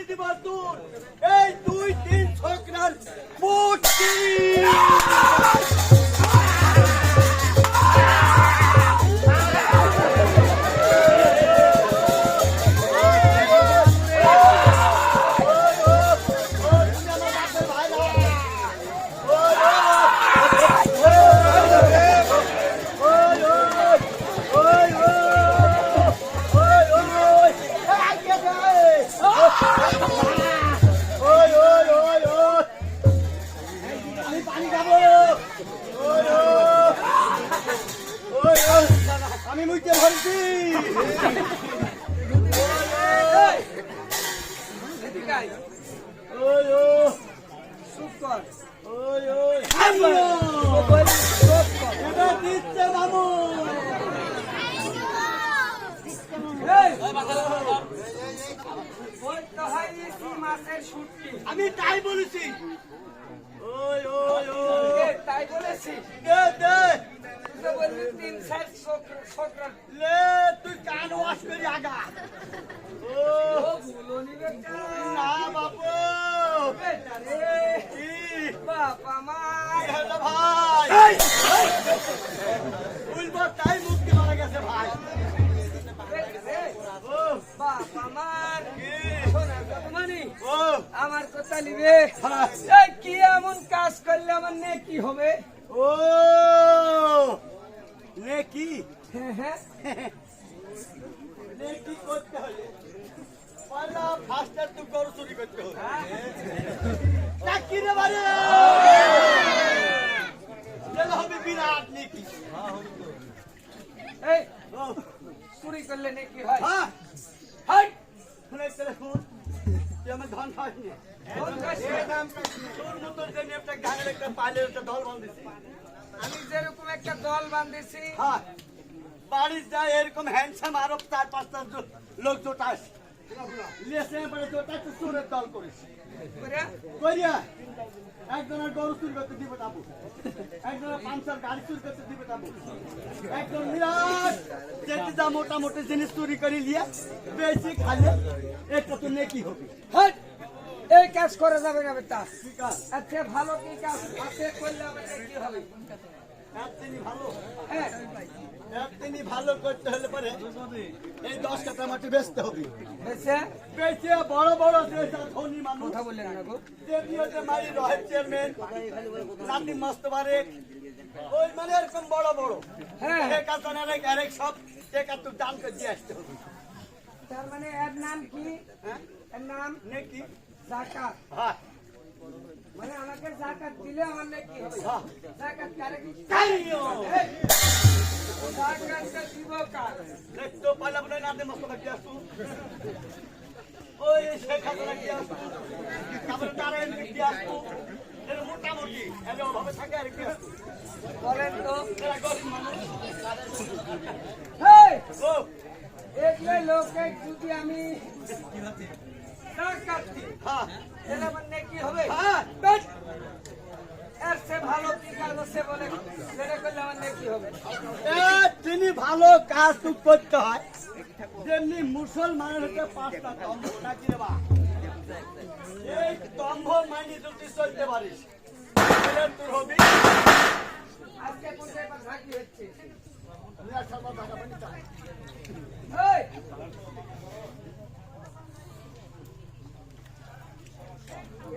দিব তোর এই 2-3 ছোকরার মুক্তি। আমি মুইতে ভরছি আমি তাই বলেছি। তাই বলেছি তুই কান ওয়াশ করি আগা। না বাপু বাবা মা ভাই বলবো তাই মুক্তি মারা গেছে ভাই। বাবা মার মানে ও আমার কথা নিবে কি এমন কাজ করলে আমার নে কি হবে? ও নেকি হ্যাঁ নেকি করতে হলে পয়লা ফার্স্টে তুই গরু চুরি করতে হবে। চাকরি বারে যেন হবে বিরাট নেকি। এই চুরি করলে নে কি হয়? হ্যাঁ হাই শুনে চলে শুন তুই আমার ধন খাসনি তোর মতন যে একটা গানের একটা পাইলে একটা দল বাঁধেছি আমি যেরকম একটা দল বাঁধেছি হ্যাঁ বাড়ির যায় এরকম হ্যান্ডসাম আরো 4-5টা লোক জোটাস লেসে পরে জোটা তো সুরের দল করিস কইয়া একজনের গরু চুরি করতে দিব তাবু, একজনের পাঞ্চার গাড়ি চুরি করতে দিব তাবু, একজন বিরাট যেটি যা মোটামুটি জিনিস চুরি করে লিয়া বেশি খালে এটা তো নেকি হবে। হ্যাঁ এই কাজ করা যাবে না বেটা। আচ্ছা ভালো কি কাজ আছে করলে আমার কি হবে? তিনি ভালো হ্যাঁ তিনি ভালো করতে হলে পরে এই 10 কাঠা মাটি বেচতে হবে। বেচে বড় বড় ধনী মানুষ কথা বললেন না গো দেবিয়তে মারি রহেব চেয়ারম্যান নাদিম মস্তবারে ওই মানে এরকম বড় বড় হ্যাঁ এক আসানের আরেক সব টাকা তো দান করে দিয়ে আসতে হবে। তার মানে এর নাম কি? হ্যাঁ এর নাম নেকি যাকাত। হ্যাঁ মানে আমাকে যাকাত দিলে আমার নেকি হবে। হ্যাঁ যাকাত কারে কি? কাইও যাকাতটা দিব কার? দেখতো পালা বলে নাদিম মস্তবারে দিয়ে আসু ওই শেখ হাসিনা দিয়ে আসু তারপরে নারায়ণ দিয়ে আসু এর মোটামুটি এর অভাবে থাকে আর কি বলেন তো এরা গরিব মানুষ। হেই ও এগুলো লোকে যদি আমি যাকাত দিই হ্যাঁ তাহলে আমার নেকি হবে? হ্যাঁ বাট এর সে ভালো কি কাজ আছে বলে সেটা করলে আমার নেকি হবে? তিনি ভালো কাজ তো করতে হয় যেমনি মুসলমানের হতে 5টা স্তম্ভ নাকি রে বা এই স্তম্ভ মানি যদি চলতে পারিস তাহলে তোর হবে। আজকে কোনটা এবার ঝাঁকি হচ্ছে? এই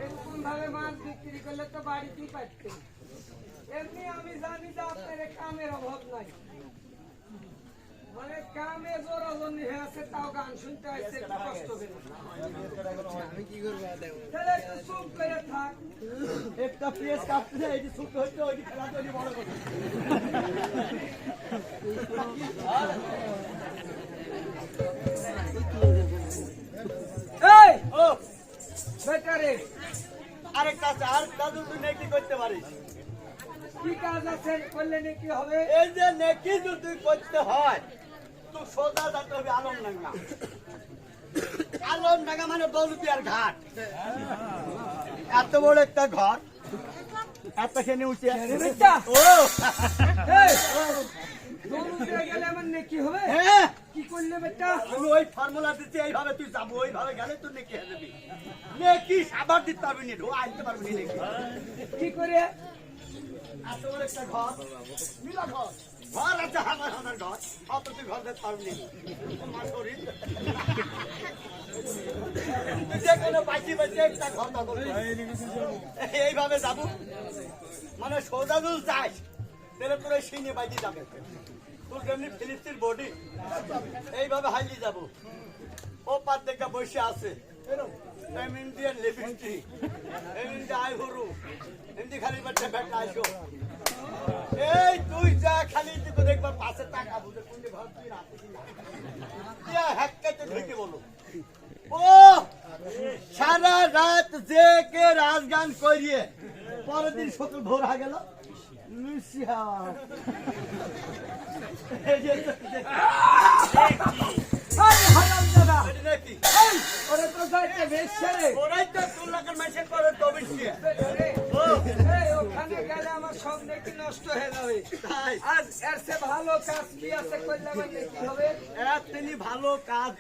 এরকম ভাবে মাছ বিক্রি করলে তো বাড়িতেই পাচ্ছেন। এমনি আমি জানি যে আপনার কামের অভাব নাই, মানে কামে জোরা জন্য হয়ে আছে, তাও গান শুনতে আসছে একটু কষ্ট করে। তাহলে একটু চুপ করে থাক। একটা পেঁয়াজ কাটতে এই যে ছোট হচ্ছে ওই খেলা তৈরি বড় করে এই ও বেটারে আরেকটা আছে আর দাদু তুই নেকি করতে পারিস। কি কাজ আছে করলে নাকি হবে? এই যে নেকি যদি করতে হয় তুই সোজা যেতে হবে আলমডাঙ্গা। আলমডাঙ্গা মানে দৌলতিয়ার ঘাট, এত বড় একটা ঘর এত খেয়ে উঠে বেটা ও এই দৌড়তে গেলে আমার নাকি হবে? হ্যাঁ কি কি করলে বেটা আমি ওই ফর্মুলা দিচ্ছি এইভাবে তুই যাবো ওইভাবে গেলে তুই নেকি হয়ে যাবি নেকি সাবার দিতে পারবি নি আনতে পারবি নি নেকি কি করে এত বড় একটা ঘর মিলা ঘর ঘর আছে হাজার হাজার ঘর অত তুই ঘর দিতে পারবি নি আমার শরীর তুই যে কোনো বাঁচি বাঁচি একটা ঘর দখল করবি। এইভাবে যাবো মানে সোজা দুল যাস তাহলে তোর এই সিনে বাজি যাবে তোর যেমনি ফিলিস্তির বডি এইভাবে হাইলি যাব ও পাত দেখে বসে আছে ইন্ডিয়ান লিপস্টিক ইন্ডিয়া আইভরু হিন্দি খালি বাচ্চা ব্যাটা আসো এই তুই যা খালি তুই দেখবার পাশে টাকা বুঝে কোন ঘর তুই রাখিস না হ্যাককাতে ঢুকে বলো ও সারা রাত যে কে রাজগান করিয়ে পরের দিন সকাল ভোর হয়ে গেল লুসিয়া আরে হারাম দাদা এটা নাকি এই ওরে তো যাইতে বেশে রে ওরাই তো তোর লাগার মেসেজ করে তো বেশি ও এই ওখানে গেলে আমার সব নাকি নষ্ট হয়ে যাবে তাই আজ এর সে ভালো কাজ কি আছে করলে মানে কি হবে এক তিনি ভালো কাজ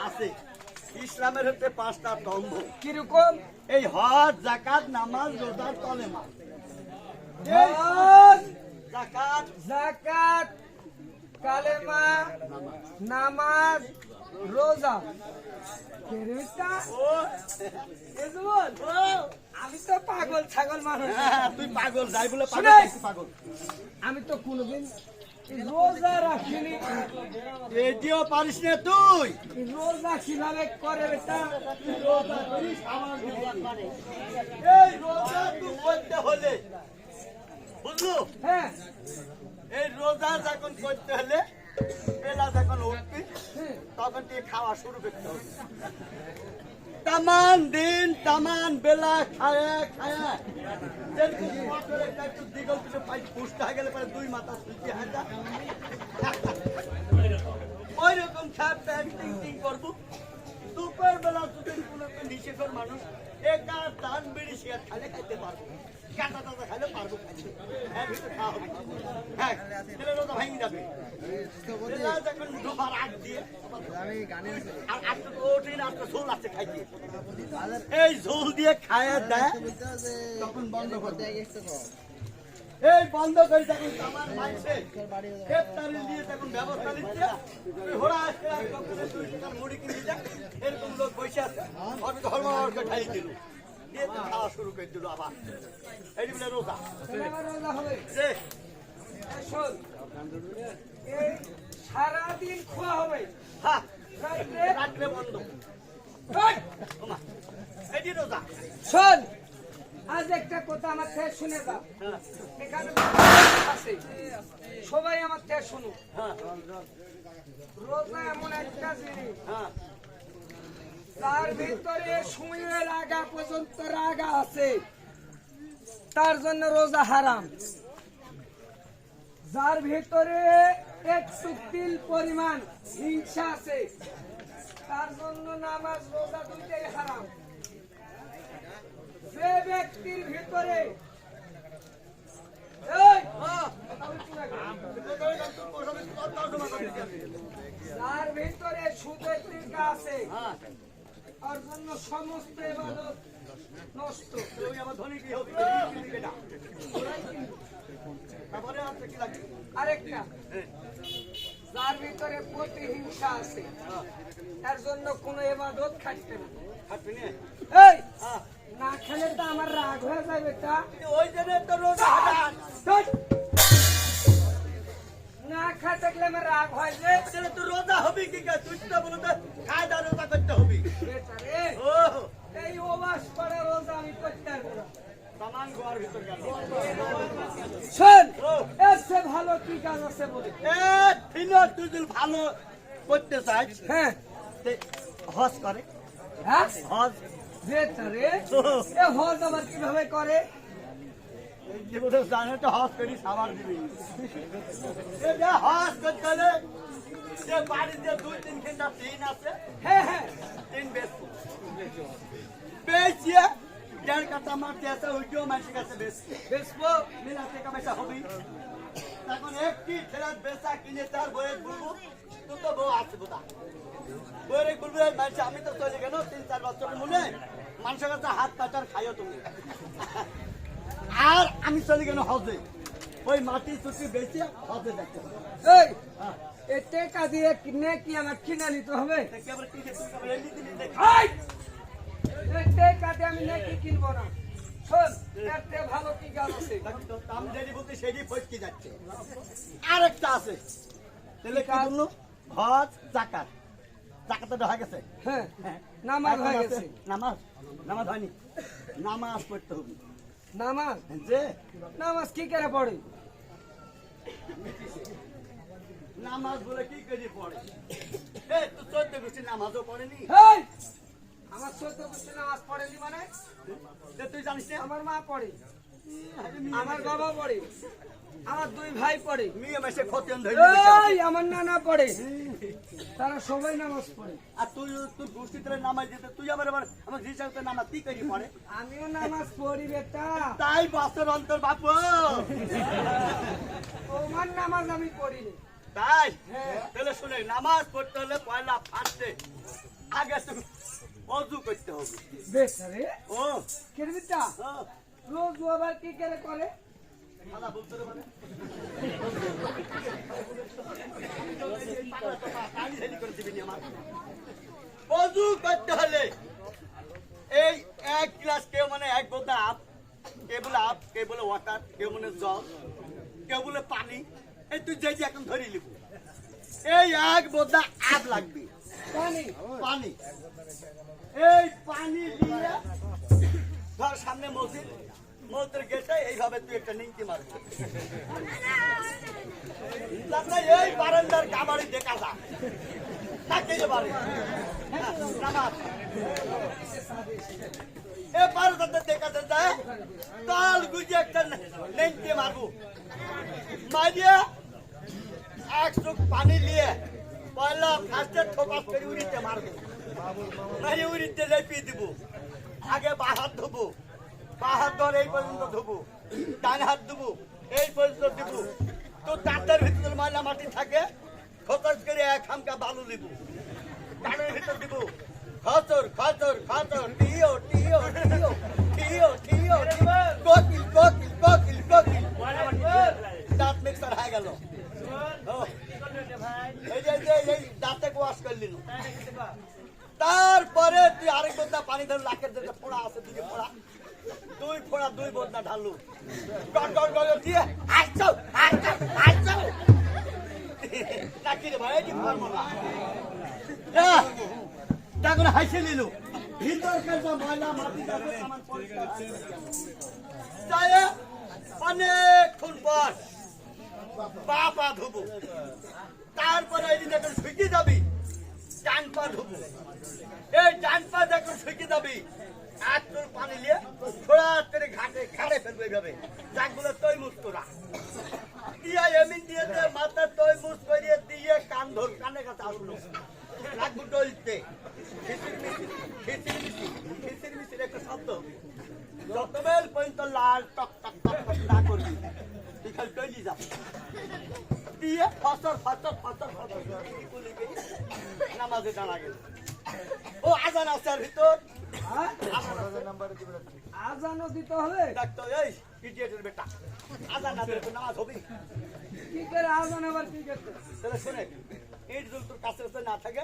আছে ইসলামের হচ্ছে 5টা স্তম্ভ কিরকম এই হজ যাকাত নামাজ রোজার তলেমা হজ যাকাত যাকাত কালেমা নামাজ রোজা কেরিটা ও এজুল ও আমি তো পাগল ছাগল মানুষ হ্যাঁ, তুই পাগল যাই বলে পাগল শুনে। তুই পাগল আমি তো কোনোদিন এই রোজা রাখিনি এটিও পারিস না তুই এই রোজা কিভাবে করে বেটা রোজা করিস আমার রোজা করে এই রোজা তুই করতে হলে বুঝলো হ্যাঁ এই রোজা যখন করতে হলে বেলা যখন উঠবি হ্যাঁ তখন তুই খাওয়া শুরু করতে হবে তামান দিন তামান বেলা খায়া খায়া যেরকম মোটর একটু দিগল পিছু পাই পুষ্ট হয়ে গেলে পরে 2 মাথা সুজি হয়ে যা ওই রকম খাপ প্যান্টিং টিং করবো দুপুর বেলা যদি কোনো নিষেধর মানুষ একা দান বিড়ি সে খালে খাইতে পারবো কাটা টাটা খাইলে পারবো খাইতে এর ভিতরে খাওয়া হবে হ্যাঁ তাহলে রোজা ভেঙে যাবে বেলা যখন দুবার আগ দিয়ে আর আজকে তো ওঠেন আজকে ঝোল আছে খাইতে এই ঝোল দিয়ে খায়া দেয় তখন বন্ধ করবে এই বন্ধ করে তখন আমার মাইছে ইফতারি দিয়ে তখন ব্যবস্থা নিচ্ছে ঘোড়া আসছে আর কখনো 2 টাকার মুড়ি কিনে যায় এরকম লোক বসে আছে আমি তো হরমার ঠাই দিল দিয়ে তো খাওয়া শুরু করে দিল আবার এই বলে রোজা আমার রোজা হবে রে শোন এই সারাদিন খোয়া হবে হ্যাঁ রাত্রে রাত্রে বন্ধ ওই, ওমা এই রোজা শোন আজ একটা কথা আমার থেকে শুনে যা হ্যাঁ এখানে আছে সবাই আমার থেকে শুনুক হ্যাঁ রোজা এমন একটা জিনিস হ্যাঁ তার ভিতরে সময়ের আগা পর্যন্ত রাগা আছে তার জন্য রোজা হারাম যার ভিতরে একটু তিল পরিমাণ হিংসা আছে তার জন্য নামাজ রোজা দুইটাই হারাম যে ব্যক্তির ভিতরে এই, যার ভিতরে সুদের তৃষ্ণা আছে হ্যাঁ তার জন্য সমস্ত ইবাদত নষ্ট তুমি আমার ধনী কি হবে না তারপরে আর কি লাগে আরেকটা যার ভিতরে প্রতিহিংসা আছে তার জন্য কোনো ইবাদত খাটবে না হাঁটবি না এই হ্যাঁ না খেলে তো আমার রাগ হয়ে যাবে তা ওই জন্য তো রোজা হাঁটান না খা থাকলে আমার রাগ হয় যে তাহলে তো রোজা হবে কি কা তুই তো বলো তো খায় দা রোজা করতে হবে বেচারে ও এই ওবাস করে রোজা আমি করতে পারবো না সামান গোয়ার ভিতর গেল শোন এর চেয়ে ভালো কি কাজ আছে বলে এ তিন তুই যদি ভালো করতে চাস হ্যাঁ তে হজ করে হ্যাঁ হজ বেচারে এ হজ আবার কিভাবে করে জীবনে জানে তো হজ করি সাবার দিবি এ যা হজ করতে হলে যে বাড়িতে 2-3 ঘন্টা তিন আছে হ্যাঁ হ্যাঁ তিন বেচিয়ে 1.5 কাটা মারতে আছে ওইটাও মানুষের কাছে বেচবো মিলাতে কামাইটা হবি তখন একটি ঠেলার বেচা কিনে তার বয়ে বলবো তুই তো বউ আছে বোধা বইরে বলবে মানুষ আমি তো চলে গেল 3-4 বছরের মনে মানুষের কাছে হাত পাচার খাইও তুমি আর আমি চলে গেল হজে ওই মাটি চুটি বেঁচে হজে দেখতে হবে এই এতে কাদিয়ে কিনে কি আমার কিনে নিতে হবে দেখি আবার কি দেখতে হবে রেডি দিলি দেখ এই এতে কাদে আমি নাকি কিনবো না শোন এতে ভালো কি গাছ আছে দাম যেদি বলতে সেদি ফটকে যাচ্ছে আরেকটা আছে তাহলে কি বললো হজ যাকাত যাকাত তো হয়ে গেছে হ্যাঁ নামাজ হয়ে গেছে নামাজ নামাজ হয়নি নামাজ পড়তে হবে নামাজ যে নামাজ কি করে পড়ে নামাজ বলে কি করে পড়ে এই তো 14 গোষ্ঠী নামাজও পড়েনি এই আমার 14 বছর নামাজ পড়েনি মানে যে তুই জানিস না আমার মা পড়ে আমার বাবা পড়ে আমার দুই ভাই পড়ে মিয়া মেসে খতিয়ান ধরে এই আমার নানা পড়ে তারা সবাই নামাজ পড়ে আর তুই তুই গোষ্ঠীতে নামাজ দিতে তুই আবার আমার রিসার্চে নামাজ কি করি পড়ে আমিও নামাজ পড়ি বেটা তাই বছর অন্তর বাপ তোমার নামাজ আমি পড়ি না তাই হ্যাঁ। তাহলে শুনে নামাজ পড়তে হলে পয়লা ফার্স্টে আগে তুমি অজু করতে হবে বেশ রে ও কেরবিটা ও, রোজ আবার কি করে করে শালা বলতে রে মানে অজু করতে হলে এই এক গ্লাস কেউ মানে এক বোতল আপ কে বলে ওয়াটার কেউ মানে জল কেউ বলে পানি এই তুই যে এখন ধরে লিখু এই এক বোতল আপ লাগবে পানি পানি এই পানি দিয়ে ধর সামনে মসজিদ মসজিদের গেটে এইভাবে তুই একটা নিংটি মারবি যাতে এই বারান্দার কাবাড়ি দেখা যায় তাকে যে বাড়ি নামাজ এবার যাতে দেখা যায় তাল গুজে একটা নিংটি মারবো মারিয়া এক চোখ পানি নিয়ে পয়লা ফার্স্টে ঠোকাস করে উড়িতে মারবো মানে উড়িতে লেপিয়ে দিব আগে বা হাত ধোবো বা হাত ধর এই পর্যন্ত ধোবো ডান হাত ধোবো এই পর্যন্ত দিব তো তাঁতের ভিতরে ময়লা মাটি থাকে খোকস করে এক খামকা বালু দিব ডানের ভিতর দিব খচর খচর খচর টিও টিও টিও টিও টিও কোকিল কোকিল কোকিল কোকিল দাঁত মিক্সার হয়ে গেল এই দাঁতে ওয়াশ করলি তারপরে তুই আরেক বোতল পানি ধর লাখের যেটা ফোড়া আছে দুই ফোড়া দুই বোতল ঢালু গড় গড় গড় দিয়ে আসছো আসছো আসছো নাকি রে ভাই এটি ফর্মুলা তারপরে হাসি নিল ভিতরকার যা ময়লা মাটি যাবে সামান পরিষ্কার যায় অনেকক্ষণ পর পা ধুবো তারপরে এই যখন শুকিয়ে যাবি ডান পা ধুবো এই ডান পা যখন শুকিয়ে যাবি আর তোর পানি নিয়ে থোড়া করে ঘাটে খাড়ে ফেলবে এইভাবে যাকগুলো তৈমুজ তোরা দিয়া এমনি দিয়ে মাথা তৈমুজ করিয়ে দিয়ে কান ধর কানে কাছে আসলো লাগবো ডলতে খিচির মিচির একটা শব্দ যতবেল পর্যন্ত লাল টক টক টক টক না করবি তুই খালি ডলি যাবি দিয়ে ফসর ফসর ফসর ফসর নামাজে দাঁড়া গেল ও আজান আছে আর ভিতর আজানও দিতে হবে ডাক্তার এই ইডিয়েটের বেটা আজান না দিলে তো নামাজ হবে কি করে আজান আবার কি করতে তাহলে শুনে ইট জল তোর কাছে কাছে না থাকে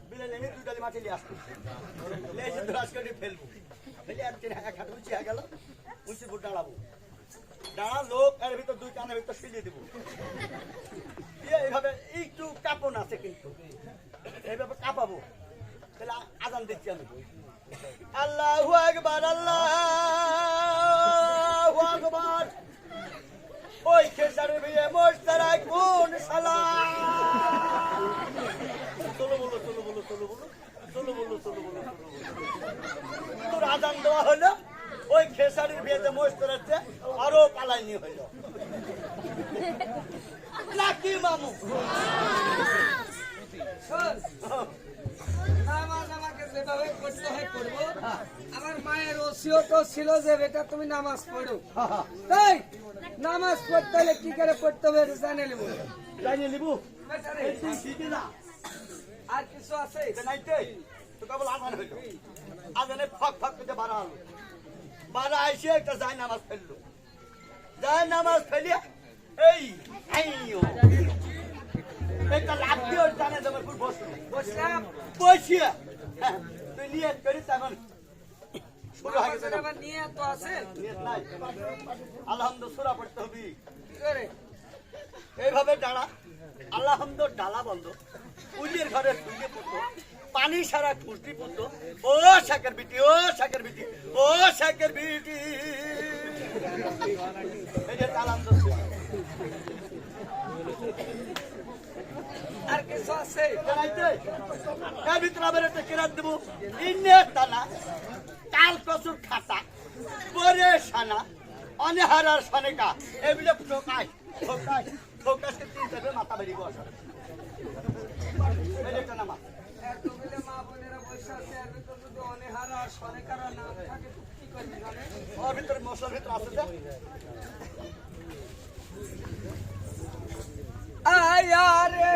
বিলে নেমে দুই ডালি মাটি নিয়ে আসবো লেসে তো আজকে ফেলবো ফেলে আর তিন হাঁকা খাট উঁচি হয়ে গেল উঁচি ফুট দাঁড়াবো দাঁড়া লোক এর ভিতর দুই কানের ভিতর সিলিয়ে দেবো দিয়ে এইভাবে একটু কাঁপন আছে কিন্তু এইভাবে কাঁপাবো তাহলে আজান দিচ্ছি আমি আল্লাহু আকবার আল্লাহু আকবার ওই খেসারে ভিড়ে মোস্তারায় কোন শালা চলো বলো চলো বলো চলো বলো চলো বলো চলো বলো চলো বলো তোর আজান দেওয়া হলো ওই খেসারির বিয়েতে মোস্তারাচ্ছে আরো পালাইনি হইল নাকি মামু শোন নামাজ আমাকে যেভাবে করতে হয় করবো আমার মায়ের ওসিয়ত ছিল যে বেটা তুমি নামাজ পড়ো তাই নামাজ পড়তে হলে কি করে পড়তে হবে এটা জানে নেবো জানিয়ে নিবু বেটারে এই তুই শিখে যা আর কিছু আছে এটা নাইতে তো কেবল আজান হইল আজানে ফক ফক করে বাড়া হলো বাড়া আইসে একটা যায় নামাজ ফেললো যায় নামাজ ফেলিয়া এই আইও একটা লাভ দিয়ে ওর জানে তোমার পুর বসলো বসলাম বসিয়া তুই নিয়ে করিস এখন শুরু হয়ে গেছে আমার নিয়ে তো আছে নিয়ত নাই আলহামদুলিল্লাহ সূরা পড়তে হবে কি করে এইভাবে ডালা আলহামদুলিল্লাহ ডালা বন্ধ উলির ঘরে শুয়ে পড়তো পানি সারা খুঁজতি পড়তো ও শাকের বিটি ও শাকের বিটি ও শাকের বিটি এই যে আলহামদুলিল্লাহ আর কিছু আছে জানাইতে এর ভিতরে আবার একটা কেরাত দেবো ইন্নের টানা কাল কচুর খাতা পরে সানা অনেহারার সনেকা এগুলো ঠোকায় ঠোকায় ঠোকাশকে তিন চারবে মাথা বেরিয়ে বসা এই যে একটা নামা এতগুলো মা বোনেরা বসে আছে এর ভিতর যদি অনেহারা সনেকারা না থাকে তো কি করবি জানে ওর ভিতরে মশলার ভিতরে আছে যে আয়া রে